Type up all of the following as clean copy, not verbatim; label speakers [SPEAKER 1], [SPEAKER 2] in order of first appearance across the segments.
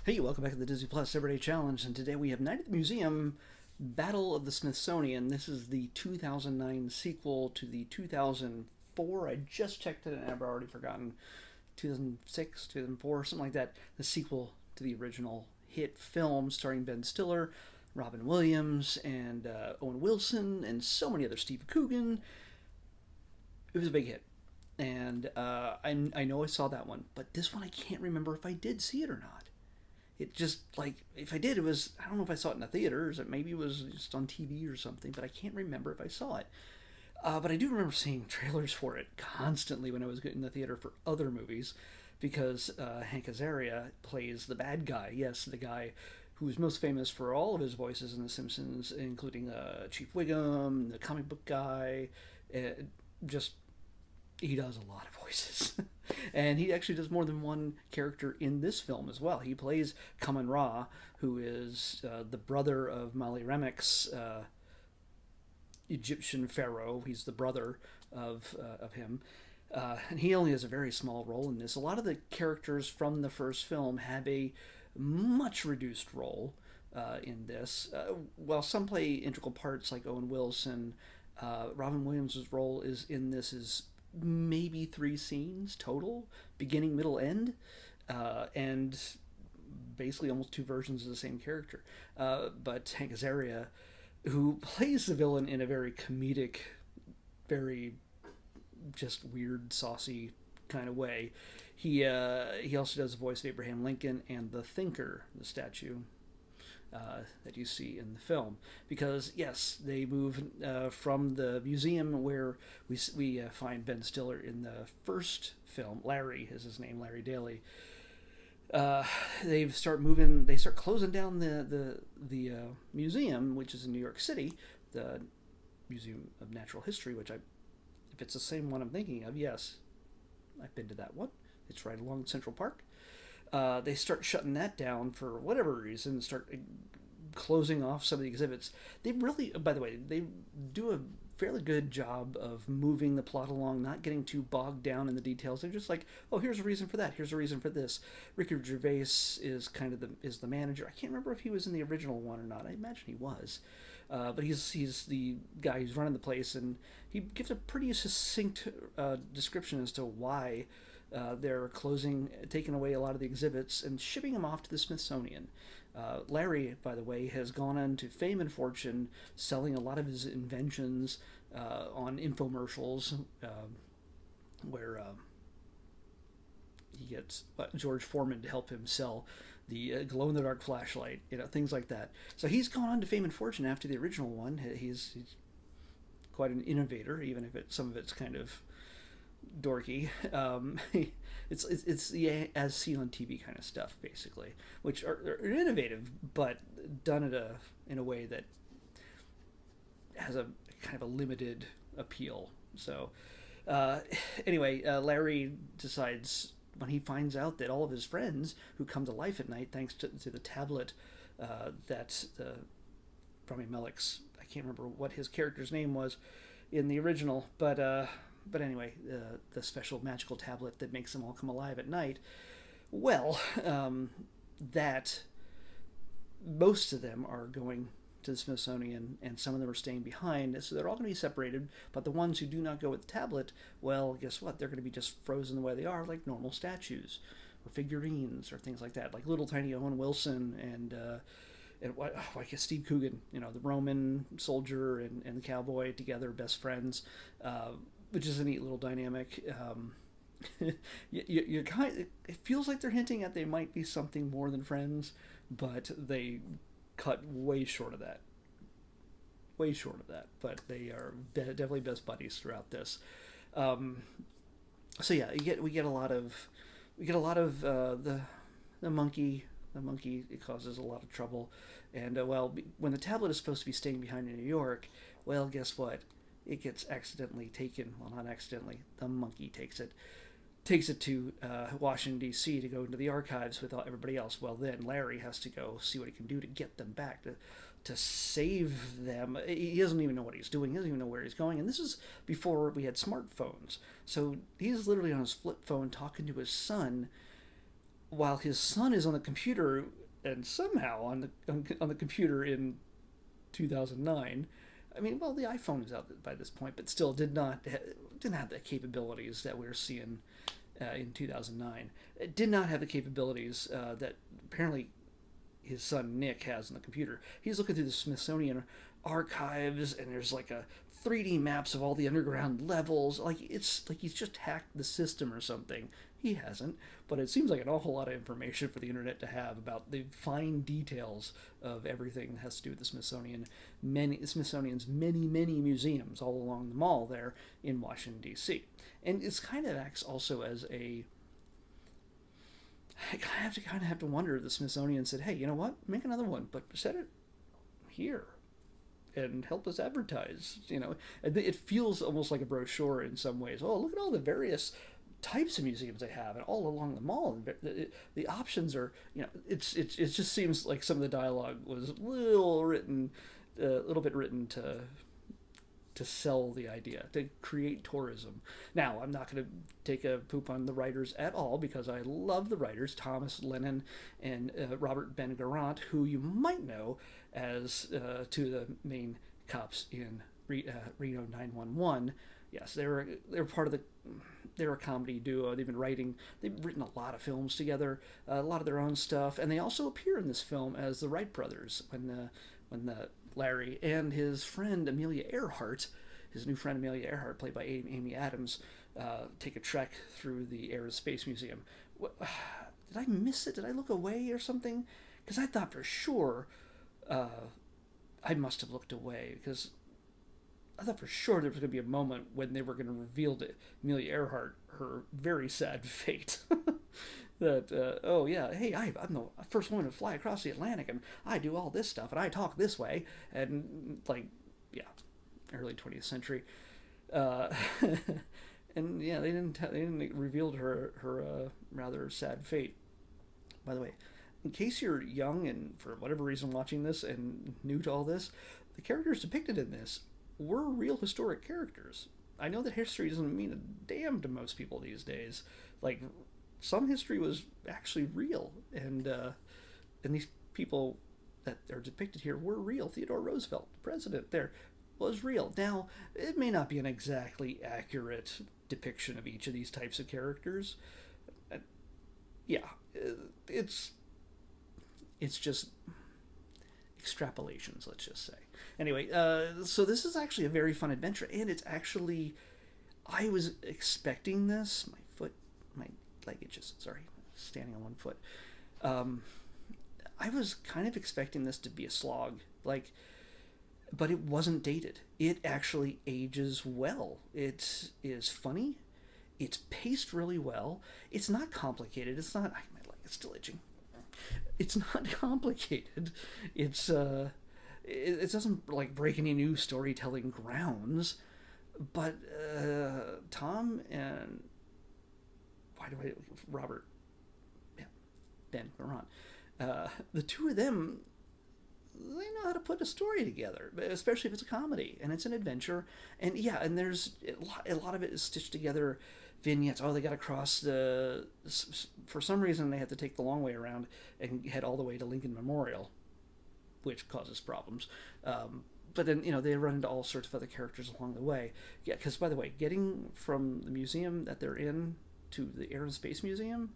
[SPEAKER 1] Hey, welcome back to the Disney Plus Everyday Challenge, and today we have Night at the Museum Battle of the Smithsonian. This is the 2009 sequel to the 2004. I just checked it and I've already forgotten. 2006, 2004, something like that. The sequel to the original hit film starring Ben Stiller, Robin Williams, and Owen Wilson, and so many other Steve Coogan. It was a big hit. And I know I saw that one, but this one I can't remember if I did see it or not. It just, like, if I did, it was, I don't know if I saw it in the theaters, or maybe it was just on TV or something, but I can't remember if I saw it. But I do remember seeing trailers for it constantly when I was in the theater for other movies, because Hank Azaria plays the bad guy. Yes, the guy who is most famous for all of his voices in The Simpsons, including Chief Wiggum, the comic book guy. Uh, just he does a lot of voices. And he actually does more than one character in this film as well. He plays Kamen Ra, who is the brother of Mali Remek's Egyptian pharaoh. He's the brother of him. And he only has a very small role in this. A lot of the characters from the first film have a much reduced role in this. While some play integral parts, like Owen Wilson, Robin Williams' role is in this is maybe 3 scenes total, beginning, middle, end, and basically almost 2 versions of the same character. But Hank Azaria, who plays the villain in a very comedic, very just weird, saucy kind of way, he also does the voice of Abraham Lincoln and the Thinker, the statue that you see in the film. Because yes, they move from the museum where we find Ben Stiller in the first film. Larry is his name, Larry Daly. They start moving. They start closing down the museum, which is in New York City, the Museum of Natural History. Which if it's the same one I'm thinking of, yes, I've been to that one. It's right along Central Park. They start shutting that down for whatever reason, start closing off some of the exhibits. They really, by the way, they do a fairly good job of moving the plot along, not getting too bogged down in the details. They're just like, oh, here's a reason for that, here's a reason for this. Ricky Gervais is kind of the manager. I can't remember if he was in the original one or not. I imagine he was. But he's the guy who's running the place, and he gives a pretty succinct description as to why they're taking away a lot of the exhibits and shipping them off to the Smithsonian. Larry, by the way, has gone on to fame and fortune selling a lot of his inventions on infomercials, where he gets George Foreman to help him sell the glow-in-the-dark flashlight, things like that. So he's gone on to fame and fortune after the original one. He's quite an innovator, even if some of it's kind of dorky. It's the as seen on TV kind of stuff, basically, which are innovative, but done in a way that has a kind of a limited appeal. So anyway, Larry decides, when he finds out that all of his friends who come to life at night thanks to the tablet that Rami Malek's, I can't remember what his character's name was in the original, but anyway, the special magical tablet that makes them all come alive at night. Well, that most of them are going to the Smithsonian, and some of them are staying behind, so they're all going to be separated. But the ones who do not go with the tablet, well, guess what? They're going to be just frozen the way they are, like normal statues or figurines or things like that, like little tiny Owen Wilson and I guess Steve Coogan, the Roman soldier and the cowboy together, best friends. Which is a neat little dynamic. You're it feels like they're hinting at they might be something more than friends, but they cut way short of that. Way short of that. But they are definitely best buddies throughout this. So yeah, we get a lot of the monkey. The monkey, it causes a lot of trouble, and when the tablet is supposed to be staying behind in New York, well, guess what? It gets accidentally taken. Well, not accidentally. The monkey takes it to Washington, D.C. to go into the archives with everybody else. Well, then Larry has to go see what he can do to get them back, to save them. He doesn't even know what he's doing. He doesn't even know where he's going. And this is before we had smartphones. So he's literally on his flip phone talking to his son while his son is on the computer, and somehow on the computer in 2009. I mean, well, the iPhone is out by this point, but still didn't have the capabilities that we're seeing in 2009. It did not have the capabilities that apparently his son Nick has on the computer. He's looking through the Smithsonian archives, and there's like a 3D maps of all the underground levels. Like it's like he's just hacked the system or something. He hasn't, but it seems like an awful lot of information for the internet to have about the fine details of everything that has to do with the Smithsonian's many museums all along the mall there in Washington D.C. And it's kind of acts also as a I kind of have to wonder if the Smithsonian said, "Hey, you know what? Make another one, but set it here and help us advertise." It feels almost like a brochure in some ways. Oh, look at all the various types of museums they have, and all along the mall. And the options are, it just seems like some of the dialogue was a little bit written to sell the idea, to create tourism. Now, I'm not going to take a poop on the writers at all, because I love the writers, Thomas Lennon and Robert Ben Garant, who you might know as two of the main cops in Reno 911. Yes, they're part of they're a comedy duo. They've written a lot of films together, a lot of their own stuff, and they also appear in this film as the Wright brothers when Larry and his friend Amelia Earhart, his new friend Amelia Earhart, played by Amy Adams, take a trek through the Air and Space Museum. Did I miss it? Did I look away or something? Because I thought for sure I must have looked away, because I thought for sure there was going to be a moment when they were going to reveal to Amelia Earhart her very sad fate. That, oh yeah, hey, I'm the first woman to fly across the Atlantic, and I do all this stuff, and I talk this way, and like, yeah, early 20th century. Uh, and yeah, they didn't reveal her rather sad fate. By the way, in case you're young and for whatever reason watching this and new to all this, the characters depicted in this were real historic characters. I know that history doesn't mean a damn to most people these days. Like, some history was actually real, and these people that are depicted here were real. Theodore Roosevelt, the president there, was real. Now, it may not be an exactly accurate depiction of each of these types of characters. Uh, yeah, it's just extrapolations, let's just say. Anyway, so this is actually a very fun adventure, and it's actually, I was expecting this. My leg itches. Sorry, standing on one foot. I was kind of expecting this to be a slog, but it wasn't dated. It actually ages well. It is funny. It's paced really well. It's not complicated. It's not. My leg is still itching. It's not complicated. It doesn't break any new storytelling grounds, but Tom and Robert, yeah, Ben Garant, the two of them, they know how to put a story together, especially if it's a comedy and it's an adventure. And yeah, and there's a lot of it is stitched together vignettes. Oh, they got to cross for some reason they have to take the long way around and head all the way to Lincoln Memorial, which causes problems. But then, they run into all sorts of other characters along the way. Yeah, because, by the way, getting from the museum that they're in to the Air and Space Museum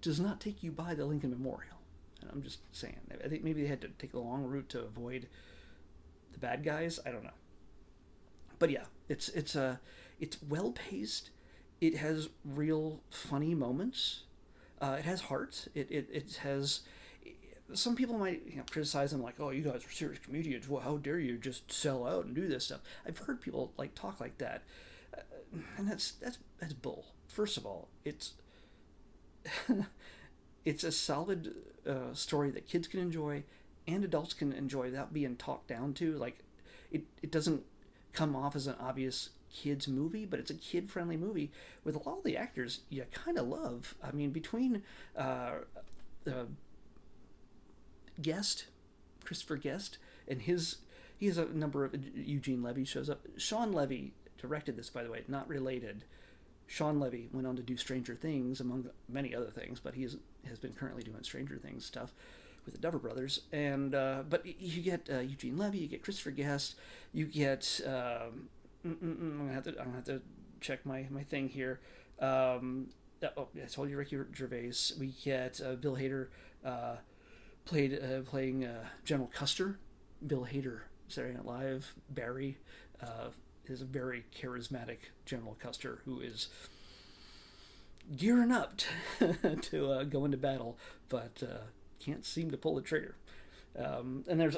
[SPEAKER 1] does not take you by the Lincoln Memorial. And I'm just saying. I think maybe they had to take the long route to avoid the bad guys. I don't know. But yeah, it's well paced. It has real funny moments. It has heart. It has. Some people might criticize them, like, oh, you guys are serious comedians. Well, how dare you just sell out and do this stuff? I've heard people talk like that, and that's bull. First of all, it's it's a solid story that kids can enjoy and adults can enjoy without being talked down to. Like, it doesn't come off as an obvious kids movie, but it's a kid-friendly movie with a lot of the actors you kind of love. I mean, between Christopher Guest, and he has a number of, Eugene Levy shows up. Sean Levy directed this, by the way, not related. Sean Levy went on to do Stranger Things, among many other things, but has been currently doing Stranger Things stuff with the Duffer Brothers. And but you get Eugene Levy, you get Christopher Guest, you get I'm gonna have to check my thing here. I told you Ricky Gervais. We get Bill Hader playing General Custer. Bill Hader, Saturday Night Live. Barry is a very charismatic General Custer who is gearing up to go into battle, but can't seem to pull the trigger. And there's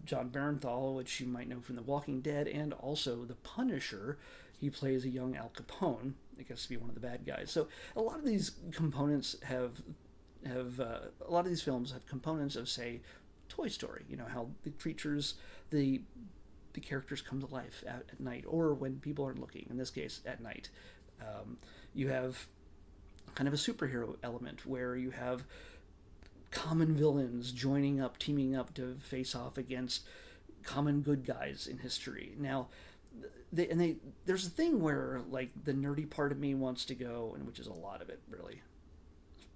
[SPEAKER 1] John Barenthal, which you might know from The Walking Dead, and also The Punisher. He plays a young Al Capone. I guess to be one of the bad guys. So a lot of these components have a lot of these films have components of, say, Toy Story. You know how the creatures, the characters come to life at night, or when people aren't looking. In this case, at night. You have kind of a superhero element where you have common villains joining up, teaming up to face off against common good guys in history. Now, there's a thing where, like, the nerdy part of me wants to go, and which is a lot of it, really.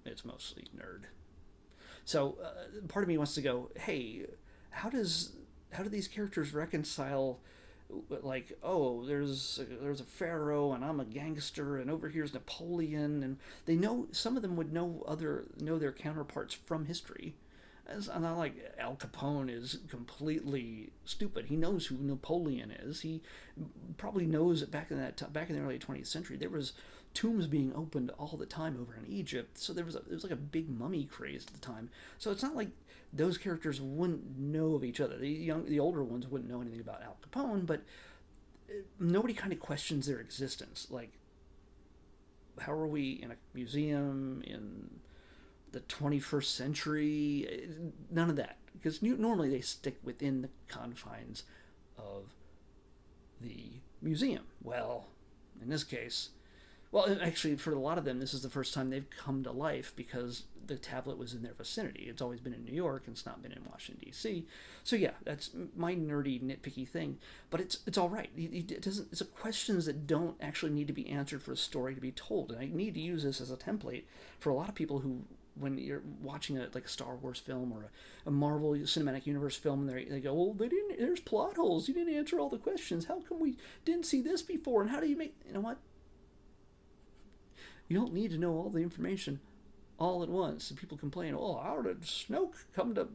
[SPEAKER 1] It's mostly nerd. So part of me wants to go, hey, how do these characters reconcile? Like, oh, there's a pharaoh, and I'm a gangster, and over here's Napoleon, and they know, some of them would know their counterparts from history. It's not like Al Capone is completely stupid. He knows who Napoleon is. He probably knows that back in the early 20th century, there was tombs being opened all the time over in Egypt. So there was like a big mummy craze at the time. So it's not like those characters wouldn't know of each other. The older ones wouldn't know anything about Al Capone, but nobody kind of questions their existence. Like, how are we in a museum in the 21st century? None of that, because normally they stick within the confines of the museum. Well, in this case, actually, for a lot of them, this is the first time they've come to life because the tablet was in their vicinity. It's always been in New York, and it's not been in Washington, D.C. So yeah, that's my nerdy, nitpicky thing. But it's all right. It doesn't. It's questions that don't actually need to be answered for a story to be told. And I need to use this as a template for a lot of people who, when you're watching a Star Wars film or a Marvel Cinematic Universe film, and they go, well, there's plot holes. You didn't answer all the questions. How come we didn't see this before? And how do you make, you know what? You don't need to know all the information all at once. And people complain, oh, how did Snoke come to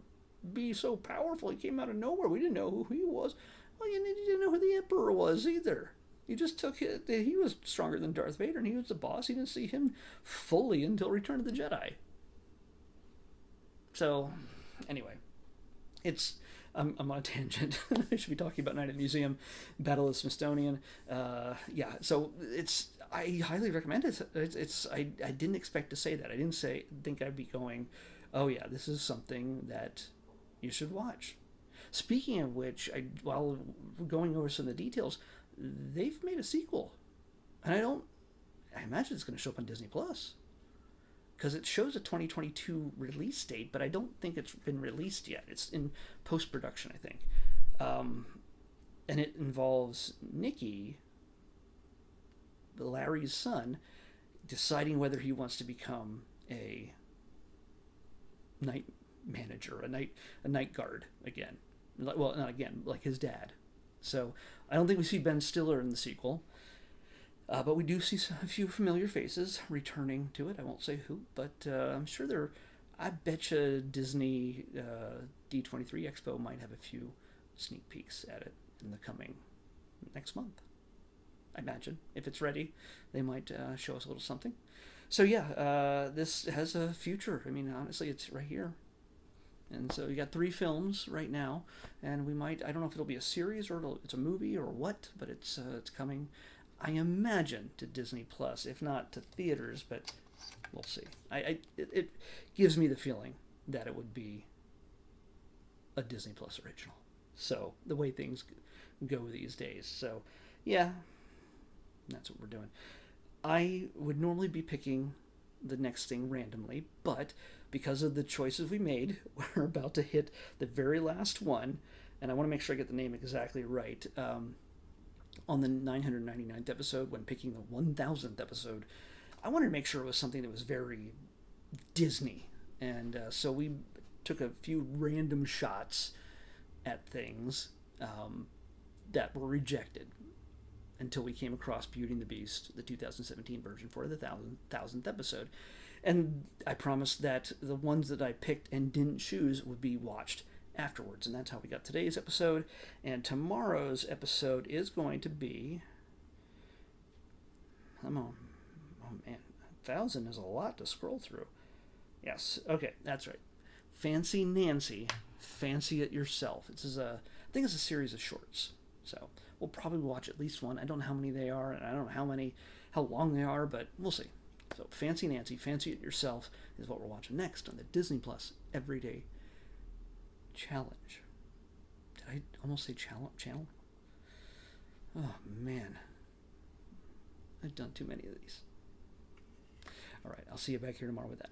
[SPEAKER 1] be so powerful? He came out of nowhere. We didn't know who he was. Well, you didn't know who the Emperor was either. You just took it. He was stronger than Darth Vader, and he was the boss. You didn't see him fully until Return of the Jedi. So, anyway, I'm on a tangent. I should be talking about Night at the Museum, Battle of the Smithsonian. So I highly recommend it. I didn't expect to say that. I didn't think I'd be going, oh yeah, this is something that you should watch. Speaking of which, while going over some of the details, they've made a sequel, and I imagine it's going to show up on Disney Plus, because it shows a 2022 release date, but I don't think it's been released yet. It's in post-production, I think. And it involves Nicky, Larry's son, deciding whether he wants to become a night manager, a night guard again. Well, not again, like his dad. So I don't think we see Ben Stiller in the sequel. But we do see a few familiar faces returning to it. I won't say who, but I'm sure I betcha Disney D23 Expo might have a few sneak peeks at it in the coming next month. I imagine. If it's ready, they might show us a little something. So yeah, this has a future. I mean, honestly, it's right here. And so you got 3 films right now, and I don't know if it'll be a series or it's a movie or what, but it's coming, I imagine, to Disney Plus, if not to theaters, but we'll see. It gives me the feeling that it would be a Disney Plus original. So the way things go these days. So yeah, that's what we're doing. I would normally be picking the next thing randomly, but because of the choices we made, we're about to hit the very last one, and I want to make sure I get the name exactly right. on the 999th episode, when picking the 1000th episode, I wanted to make sure it was something that was very Disney. And so we took a few random shots at things that were rejected until we came across Beauty and the Beast, the 2017 version, for the 1000th episode. And I promised that the ones that I picked and didn't choose would be watched afterwards. And that's how we got today's episode. And tomorrow's episode is going to be... Come on. Oh, man. 1,000 is a lot to scroll through. Yes. Okay, that's right. Fancy Nancy, Fancy It Yourself. This is I think it's a series of shorts. So we'll probably watch at least one. I don't know how many they are, and I don't know how long they are, but we'll see. So Fancy Nancy, Fancy It Yourself is what we're watching next on the Disney Plus Everyday Challenge. Did I almost say channel? Oh, man. I've done too many of these. All right, I'll see you back here tomorrow with that.